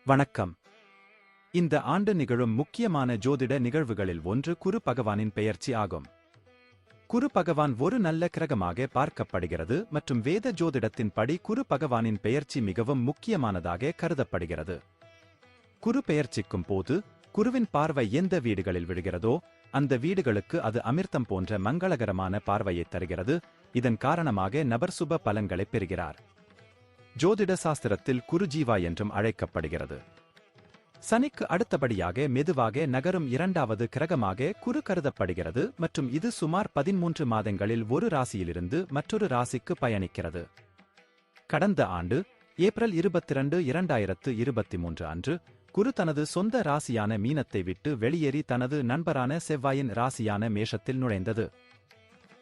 வணக்கம். இந்த ஆண்டு நிகழும் முக்கியமான ஜோதிட நிகழ்வுகளில் ஒன்று குரு பகவானின் பெயர்ச்சி ஆகும். குரு பகவான் ஒரு நல்ல கிரகமாக பார்க்கப்படுகிறது மற்றும் வேத ஜோதிடத்தின் படி குரு பகவானின் பெயர்ச்சி மிகவும் முக்கியமானதாக கருதப்படுகிறது. குரு பெயர்ச்சிக்கும் போது குருவின் பார்வை எந்த வீடுகளில் விழுகிறதோ அந்த வீடுகளுக்கு அது அமிர்தம் போன்ற மங்களகரமான பார்வையை தருகிறது. இதன் காரணமாக நபர் சுப பலன்களை பெறுகிறார். ஜோதிட சாஸ்திரத்தில் குரு ஜீவா என்றும் அழைக்கப்படுகிறது. சனிக்கு அடுத்தபடியாக மெதுவாக நகரும் இரண்டாவது கிரகமாக குரு கருதப்படுகிறது மற்றும் இது சுமார் 13 மாதங்களில் ஒரு ராசியிலிருந்து மற்றொரு ராசிக்கு பயணிக்கிறது. கடந்த ஆண்டு ஏப்ரல் 22, 2023 அன்று குரு தனது சொந்த ராசியான மீனத்தை விட்டு வெளியேறி தனது நண்பரான செவ்வாயின் ராசியான மேஷத்தில் நுழைந்தது.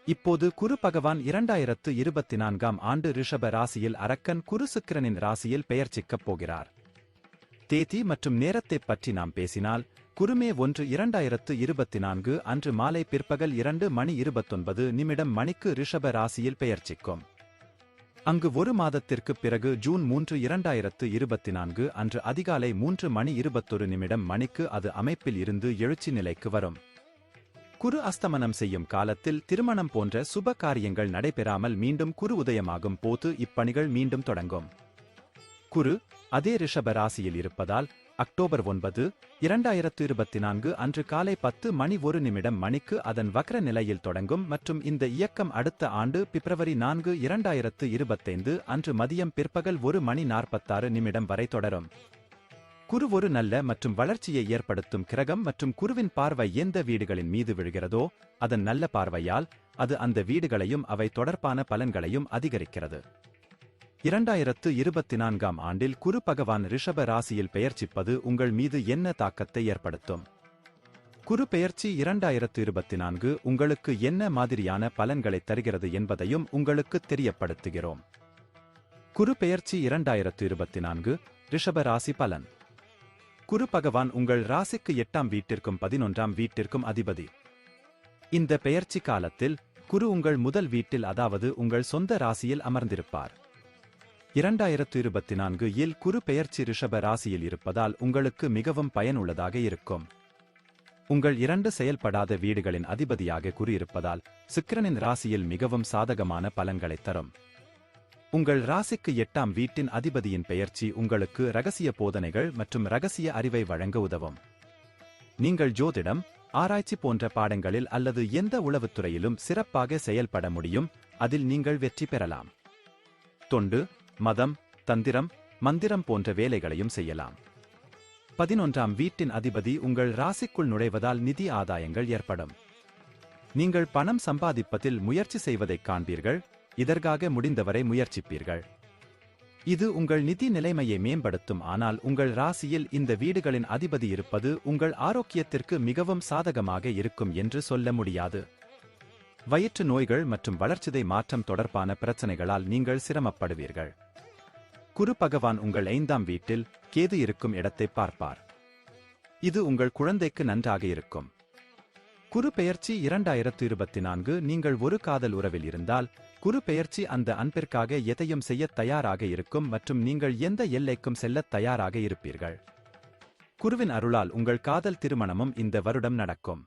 இப்போது குரு பகவான் 2024ஆம் ஆண்டு ரிஷப ராசியில் அரக்கன் குரு சுக்கிரனின் ராசியில் பெயர்ச்சிக்கப் போகிறார். தேதி மற்றும் நேரத்தைப் பற்றி நாம் பேசினால் குரு மே 1, 2024 அன்று மாலை பிற்பகல் 2:29 மணிக்கு ரிஷப ராசியில் பெயர்ச்சிக்கும். அங்கு ஒரு மாதத்திற்குப் பிறகு ஜூன் 3, 2024 அன்று அதிகாலை 3:21 மணிக்கு அது அமைப்பில் இருந்து எழுச்சி நிலைக்கு வரும். குரு அஸ்தமனம் செய்யும் காலத்தில் திருமணம் போன்ற சுப காரியங்கள் நடைபெறாமல் மீண்டும் குரு உதயமாகும் போது இப்பணிகள் மீண்டும் தொடங்கும். குரு அதே ரிஷப ராசியில் இருப்பதால் அக்டோபர் 9, 2024 அன்று காலை 10:01 மணிக்கு அதன் வக்ர நிலையில் தொடங்கும் மற்றும் இந்த இயக்கம் அடுத்த ஆண்டு பிப்ரவரி 4, 2025 அன்று மதியம் பிற்பகல் 1:46 வரை தொடரும். குரு ஒரு நல்ல மற்றும் வளர்ச்சியை ஏற்படுத்தும் கிரகம் மற்றும் குருவின் பார்வை எந்த வீடுகளின் மீது விழுகிறதோ அதன் நல்ல பார்வையால் அது அந்த வீடுகளையும் அவை தொடர்பான பலன்களையும் அதிகரிக்கிறது. 2024ஆம் ஆண்டில் குரு பகவான் ரிஷப ராசியில் பெயர்ச்சிப்பது உங்கள் மீது என்ன தாக்கத்தை ஏற்படுத்தும்? குரு பெயர்ச்சி 2024 உங்களுக்கு என்ன மாதிரியான பலன்களை தருகிறது என்பதையும் உங்களுக்கு தெரியப்படுத்துகிறோம். குரு பெயர்ச்சி 2024 ரிஷப ராசி பலன். குரு பகவான் உங்கள் ராசிக்கு 8ஆம் வீட்டிற்கும் 11ஆம் வீட்டிற்கும் அதிபதி. இந்த பெயர்ச்சி காலத்தில் குரு உங்கள் முதல் வீட்டில் அதாவது உங்கள் சொந்த ராசியில் அமர்ந்திருப்பார். 2024இல் குரு பெயர்ச்சி ரிஷப ராசியில் இருப்பதால் உங்களுக்கு மிகவும் பயனுள்ளதாக இருக்கும். உங்கள் 2 செயல்படாத வீடுகளின் அதிபதியாக குரு இருப்பதால் சுக்கிரனின் ராசியில் மிகவும் சாதகமான பலன்களை தரும். உங்கள் ராசிக்கு 8ஆம் வீட்டின் அதிபதியின் பெயர்ச்சி உங்களுக்கு ரகசிய போதனைகள் மற்றும் ரகசிய அறிவை வழங்க உதவும். நீங்கள் ஜோதிடம், ஆராய்ச்சி போன்ற பாடங்களில் அல்லது எந்த உளவுத்துறையிலும் சிறப்பாக செயல்பட முடியும். அதில் நீங்கள் வெற்றி பெறலாம். தொண்டு, மதம், தந்திரம், மந்திரம் போன்ற வேலைகளையும் செய்யலாம். 11ஆம் வீட்டின் அதிபதி உங்கள் ராசிக்குள் நுழைவதால் நிதி ஆதாயங்கள் ஏற்படும். நீங்கள் பணம் சம்பாதிப்பதில் முயற்சி செய்வதைக் காண்பீர்கள். இதற்காக முடிந்தவரை முயற்சிப்பீர்கள். இது உங்கள் நிதி நிலைமையை மேம்படுத்தும். ஆனால் உங்கள் ராசியில் இந்த வீடுகளின் அதிபதி இருப்பது உங்கள் ஆரோக்கியத்திற்கு மிகவும் சாதகமாக இருக்கும் என்று சொல்ல முடியாது. வயிற்று நோய்கள் மற்றும் வளர்ச்சிதை மாற்றம் தொடர்பான பிரச்சனைகளால் நீங்கள் சிரமப்படுவீர்கள். குரு பகவான் உங்கள் 5ஆம் வீட்டில் கேது இருக்கும் இடத்தை பார்ப்பார். இது உங்கள் குழந்தைக்கு நன்றாக இருக்கும். குரு பெயர்ச்சி 2024 நீங்கள் ஒரு காதல் உறவில் இருந்தால் குரு பெயர்ச்சி அந்த அன்பிற்காக எதையும் செய்யத் தயாராக இருக்கும் மற்றும் நீங்கள் எந்த எல்லைக்கும் செல்லத் தயாராக இருப்பீர்கள். குருவின் அருளால் உங்கள் காதல் திருமணமும் இந்த வருடம் நடக்கும்.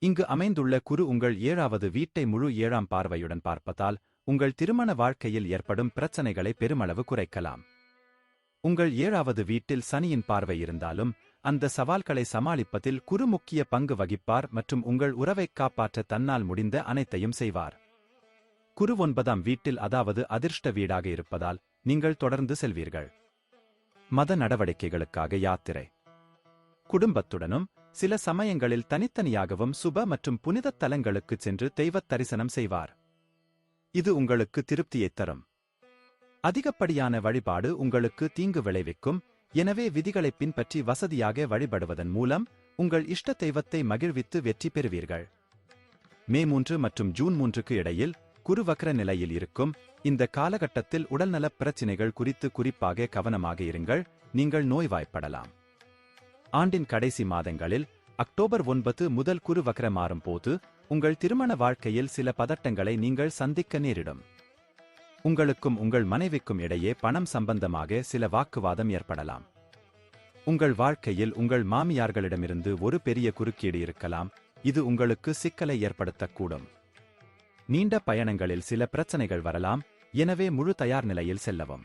இங்கு அமைந்துள்ள குரு உங்கள் 7வது வீட்டை முழு 7ஆம் பார்வையுடன் பார்ப்பதால் உங்கள் திருமண வாழ்க்கையில் ஏற்படும் பிரச்சனைகளை பெருமளவு குறைக்கலாம். உங்கள் 7வது வீட்டில் சனியின் பார்வை இருந்தாலும் அந்த சவால்களை சமாளிப்பதில் குரு முக்கிய பங்கு வகிப்பார் மற்றும் உங்கள் உறவைக் காப்பாற்ற தன்னால் முடிந்த அனைத்தையும் செய்வார். குரு 9ஆம் வீட்டில் அதாவது அதிர்ஷ்ட வீடாக இருப்பதால் நீங்கள் தொடர்ந்து செல்வீர்கள். மத நடவடிக்கைகளுக்காக யாத்திரை, குடும்பத்துடனும் சில சமயங்களில் தனித்தனியாகவும் சுப மற்றும் புனித தலங்களுக்குச் சென்று தெய்வத் தரிசனம் செய்வார். இது உங்களுக்கு திருப்தியைத் தரும். அதிகப்படியான வழிபாடு உங்களுக்கு தீங்கு விளைவிக்கும். எனவே விதிகளை பின்பற்றி வசதியாக வழிபடுவதன் மூலம் உங்கள் இஷ்ட தெய்வத்தை மகிழ்வித்து வெற்றி பெறுவீர்கள். மே 3 மற்றும் ஜூன் 3க்கு இடையில் குரு வக்ர நிலையில் இருக்கும். இந்த காலகட்டத்தில் உடல்நலப் பிரச்சினைகள் குறித்து குறிப்பாக கவனமாக இருங்கள். நீங்கள் நோய்வாய்ப்படலாம். ஆண்டின் கடைசி மாதங்களில் அக்டோபர் 9 முதல் குரு வக்ர மாறும் போது உங்கள் திருமண வாழ்க்கையில் சில பதட்டங்களை நீங்கள் சந்திக்க நேரிடும். உங்களுக்கும் உங்கள் மனைவிக்கும் இடையே பணம் சம்பந்தமாக சில வாக்குவாதம் ஏற்படலாம். உங்கள் வாழ்க்கையில் உங்கள் மாமியார்களிடமிருந்து ஒரு பெரிய குறுக்கீடு இருக்கலாம், இது உங்களுக்கு சிக்கலை ஏற்படுத்தக்கூடும். நீண்ட பயணங்களில் சில பிரச்சனைகள் வரலாம், எனவே முழு தயார் நிலையில் செல்லவும்.